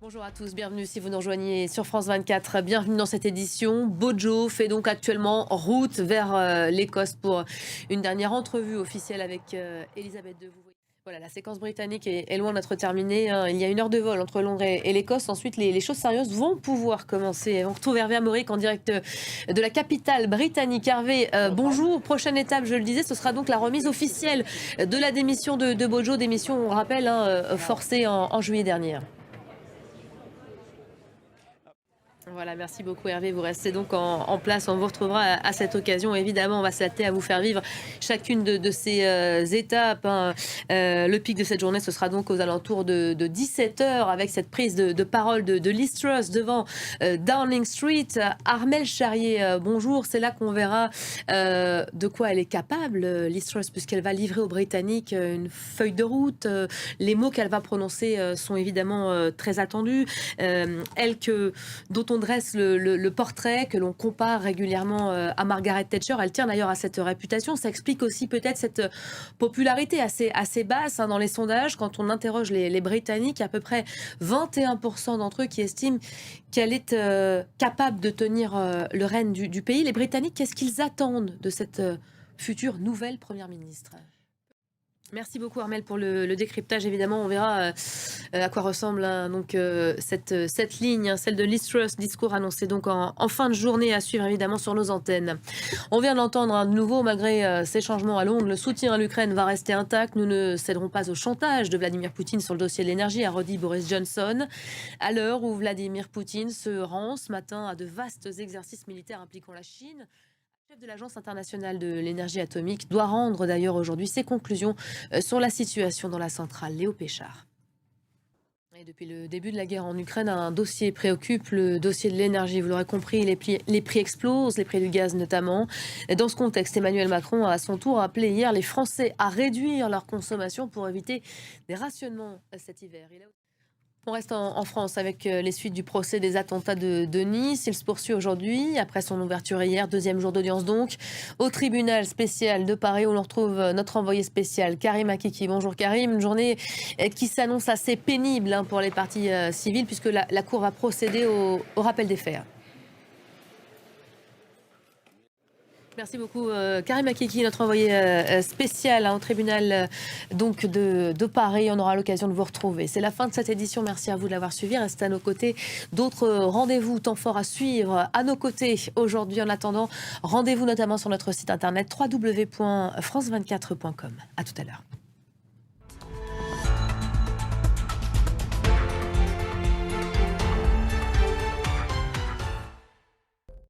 Bonjour à tous, bienvenue si vous nous rejoignez sur France 24. Bienvenue dans cette édition. Bojo fait donc actuellement route vers l'Écosse pour une dernière entrevue officielle avec Elisabeth II. Voilà, la séquence britannique est loin d'être terminée. Il y a 1 heure de vol entre Londres et l'Écosse. Ensuite, les choses sérieuses vont pouvoir commencer. On retrouve Hervé Amoric en direct de la capitale britannique. Hervé, bonjour. Prochaine étape, je le disais, ce sera donc la remise officielle de la démission de Bojo. Démission, on rappelle, forcée en juillet dernier. Voilà, merci beaucoup Hervé, vous restez donc en place, on vous retrouvera à cette occasion. Évidemment, on va s'atteler à vous faire vivre chacune de ces étapes. Le pic de cette journée, ce sera donc aux alentours de 17 heures avec cette prise de parole de Liz Truss devant Downing Street. Armelle Charrier, bonjour, c'est là qu'on verra de quoi elle est capable, Liz Truss, puisqu'elle va livrer aux Britanniques une feuille de route. Les mots qu'elle va prononcer sont évidemment très attendus. Dont on dresse le portrait, que l'on compare régulièrement à Margaret Thatcher. Elle tient d'ailleurs à cette réputation. Ça explique aussi peut-être cette popularité assez basse dans les sondages. Quand on interroge les Britanniques, il y a à peu près 21% d'entre eux qui estiment qu'elle est capable de tenir le règne du pays. Les Britanniques, qu'est-ce qu'ils attendent de cette future nouvelle Première ministre ? Merci beaucoup Armelle pour le décryptage. Évidemment, on verra à quoi ressemble cette ligne, celle de Liz Truss, discours annoncé donc en fin de journée à suivre évidemment sur nos antennes. On vient d'entendre de nouveau, malgré ces changements à Londres, le soutien à l'Ukraine va rester intact. Nous ne céderons pas au chantage de Vladimir Poutine sur le dossier de l'énergie, a redit Boris Johnson. À l'heure où Vladimir Poutine se rend ce matin à de vastes exercices militaires impliquant la Chine, le chef de l'Agence internationale de l'énergie atomique doit rendre d'ailleurs aujourd'hui ses conclusions sur la situation dans la centrale. Léo Péchard. Et depuis le début de la guerre en Ukraine, un dossier préoccupe, le dossier de l'énergie. Vous l'aurez compris, les prix explosent, les prix du gaz notamment. Et dans ce contexte, Emmanuel Macron a à son tour appelé hier les Français à réduire leur consommation pour éviter des rationnements cet hiver. On reste en France avec les suites du procès des attentats de Nice. Il se poursuit aujourd'hui, après son ouverture hier, deuxième jour d'audience donc, au tribunal spécial de Paris où l'on retrouve notre envoyé spécial, Karim Akiki. Bonjour Karim, une journée qui s'annonce assez pénible pour les parties civiles puisque la Cour va procéder au rappel des faits. Merci beaucoup Karim Akiki, notre envoyé spécial au tribunal donc de Paris. On aura l'occasion de vous retrouver. C'est la fin de cette édition. Merci à vous de l'avoir suivi. Restez à nos côtés. D'autres rendez-vous temps forts à suivre à nos côtés aujourd'hui. En attendant, rendez-vous notamment sur notre site internet www.france24.com. À tout à l'heure.